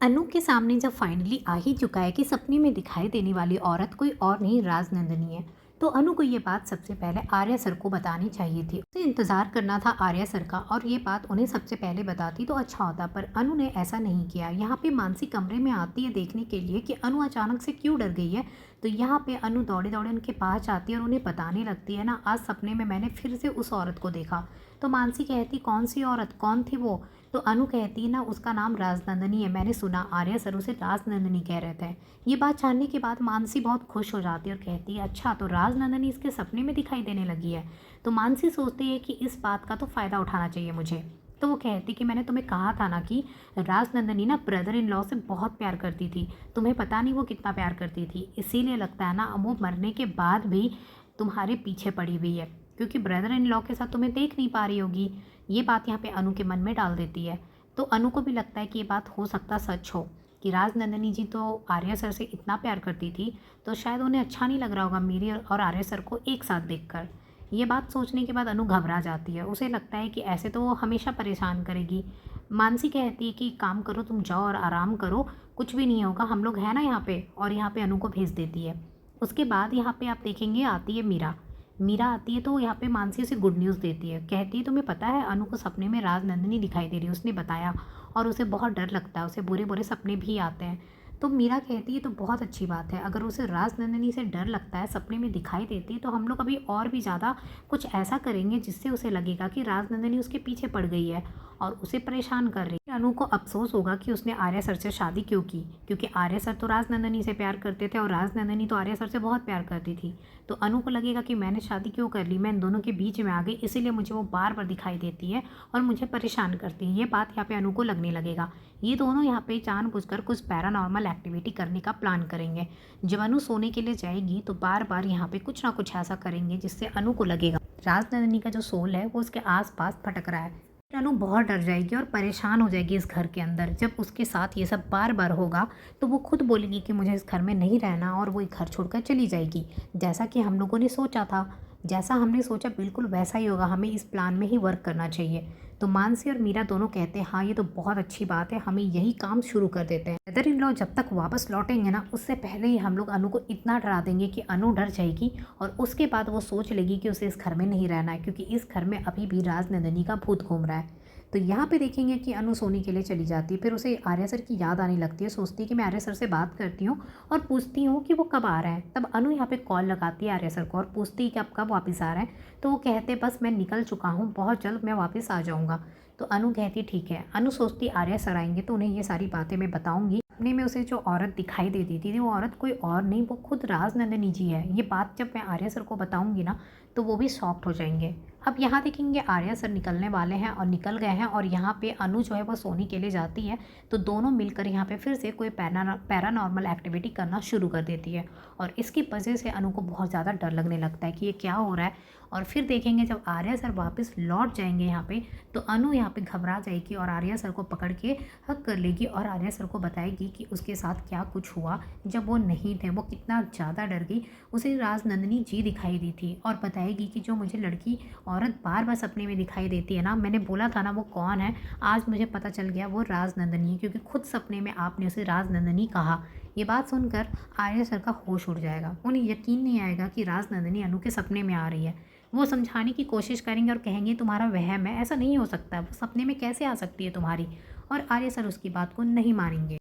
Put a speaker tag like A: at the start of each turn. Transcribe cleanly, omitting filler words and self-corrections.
A: अनु के सामने जब फाइनली आ ही चुका है कि सपने में दिखाई देने वाली औरत कोई और नहीं राजनंदिनी है, तो अनु को ये बात सबसे पहले आर्या सर को बतानी चाहिए थी। उसे इंतजार करना था आर्या सर का और ये बात उन्हें सबसे पहले बताती तो अच्छा होता, पर अनु ने ऐसा नहीं किया। यहाँ पे मानसी कमरे में आती है देखने के लिए कि अनु अचानक से क्यों डर गई है। तो यहाँ पे अनु दौड़े दौड़े उनके पास जाती है और उन्हें बताने लगती है ना, आज सपने में मैंने फिर से उस औरत को देखा। तो मानसी कहती कौन सी औरत, कौन थी वो? तो अनु कहती है ना, उसका नाम राजनंदिनी है, मैंने सुना आर्या सर उसे राजनंदिनी कह रहे थे। ये बात जानने के बाद मानसी बहुत खुश हो जाती है और कहती है अच्छा, तो राजनंदिनी इसके सपने में दिखाई देने लगी है। तो मानसी सोचती है कि इस बात का तो फ़ायदा उठाना चाहिए मुझे। तो वो कहती कि मैंने तुम्हें कहा था ना कि राजनंदिनी ना ब्रदर इन लॉ से बहुत प्यार करती थी, तुम्हें पता नहीं वो कितना प्यार करती थी, इसीलिए लगता है ना वो मरने के बाद भी तुम्हारे पीछे पड़ी हुई है, क्योंकि ब्रदर इन लॉ के साथ तुम्हें देख नहीं पा रही होगी। ये बात यहाँ पे अनु के मन में डाल देती है। तो अनु को भी लगता है कि ये बात हो सकता सच हो कि राजनंदिनी जी तो आर्या सर से इतना प्यार करती थी, तो शायद उन्हें अच्छा नहीं लग रहा होगा मेरी और आर्या सर को एक साथ देखकर। ये बात सोचने के बाद अनु घबरा जाती है। उसे लगता है कि ऐसे तो वो हमेशा परेशान करेगी। मानसी कहती है कि काम करो, तुम जाओ और आराम करो, कुछ भी नहीं होगा, हम लोग हैं ना यहाँ पे, और यहाँ पे अनु को भेज देती है। उसके बाद यहाँ पे आप देखेंगे आती है मीरा। मीरा आती है तो यहाँ पे मानसी उसे गुड न्यूज़ देती है। कहती है तुम्हें पता है अनु को सपने में राजनंदिनी दिखाई दे रही है, उसने बताया, और उसे बहुत डर लगता है, उसे बुरे बुरे सपने भी आते हैं। तो मीरा कहती है तो बहुत अच्छी बात है, अगर उसे राजनंदिनी से डर लगता है, सपने में दिखाई देती है, तो हम लोग अभी और भी ज़्यादा कुछ ऐसा करेंगे जिससे उसे लगेगा कि राजनंदिनी उसके पीछे पड़ गई है और उसे परेशान कर रही है। अनु को अफसोस होगा कि उसने आर्या सर से शादी क्यों की, क्योंकि आर्या सर तो राजनंदिनी से प्यार करते थे और राजनंदिनी तो आर्या सर से बहुत प्यार करती थी। तो अनु को लगेगा कि मैंने शादी क्यों कर ली, मैं इन दोनों के बीच में आ गई, इसीलिए मुझे वो बार बार दिखाई देती है और मुझे परेशान करती है। ये बात यहाँ पे अनु को लगने लगेगा। ये दोनों यहाँ पे जानबूझकर कुछ पैरानॉर्मल एक्टिविटी करने का प्लान करेंगे। जब अनु सोने के लिए जाएगी तो बार बार यहाँ पे कुछ ना कुछ ऐसा करेंगे जिससे अनु को लगेगा राजनंदिनी का जो सोल है वो उसके आसपास भटक रहा है। फिर अनु बहुत डर जाएगी और परेशान हो जाएगी इस घर के अंदर। जब उसके साथ ये सब बार बार होगा तो वो खुद बोलेगी कि मुझे इस घर में नहीं रहना और वो ये घर छोड़कर चली जाएगी। जैसा कि हम लोगों ने सोचा था, जैसा हमने सोचा बिल्कुल वैसा ही होगा, हमें इस प्लान में ही वर्क करना चाहिए। तो मानसी और मीरा दोनों कहते हैं हाँ ये तो बहुत अच्छी बात है, हमें यही काम शुरू कर देते हैं। ब्रदर इन लॉ जब तक वापस लौटेंगे ना, उससे पहले ही हम लोग अनु को इतना डरा देंगे कि अनु डर जाएगी और उसके बाद वो सोच लेगी कि उसे इस घर में नहीं रहना है, क्योंकि इस घर में अभी भी राजनंदिनी का भूत घूम रहा है। तो यहाँ पे देखेंगे कि अनु सोने के लिए चली जाती है। फिर उसे आर्या सर की याद आने लगती है, सोचती है कि मैं आर्या सर से बात करती हूँ और पूछती हूँ कि वो कब आ रहा है। तब अनु यहाँ पे कॉल लगाती है आर्या सर को और पूछती है कि आप कब वापस आ रहे हैं। तो वो कहते बस मैं निकल चुका हूँ, बहुत जल्द मैं वापस आ जाऊँगा। तो अनु कहती ठीक है। अनु सोचती आर्या सर आएंगे तो उन्हें ये सारी बातें मैं बताऊंगी। अपने में उसे जो औरत दिखाई देती थी वो औरत कोई और नहीं, वो खुद राजनंदिनी जी है। ये बात जब मैं आर्या सर को बताऊंगी ना तो वो भी शॉक्ड हो जाएंगे। अब यहाँ देखेंगे आर्या सर निकलने वाले हैं और निकल गए हैं और यहाँ पे अनु जो है वो सोने के लिए जाती है। तो दोनों मिलकर यहाँ पे फिर से कोई पैरानॉर्मल एक्टिविटी करना शुरू कर देती है और इसकी वजह से अनु को बहुत ज़्यादा डर लगने लगता है कि ये क्या हो रहा है। और फिर देखेंगे जब आर्या सर वापस लौट जाएंगे यहाँ पे, तो अनु यहाँ पे घबरा जाएगी और आर्या सर को पकड़ के हक कर लेगी और आर्या सर को बताएगी कि उसके साथ क्या कुछ हुआ जब वो नहीं थे, वो कितना ज़्यादा डर गई, उसे राजनंदिनी जी दिखाई दी थी। और बताएगी कि जो मुझे लड़की औरत बार बार सपने में दिखाई देती है ना, मैंने बोला था ना वो कौन है, आज मुझे पता चल गया वो राजनंदिनी है, क्योंकि खुद सपने में आपने उसे राजनंदिनी कहा। ये बात सुनकर आर्या सर का होश उड़ जाएगा। उन्हें यकीन नहीं आएगा कि राजनंदिनी अनु के सपने में आ रही है। वो समझाने की कोशिश करेंगे और कहेंगे तुम्हारा वहम है, ऐसा नहीं हो सकता, वो सपने में कैसे आ सकती है तुम्हारी। और आर्या सर उसकी बात को नहीं मानेंगे।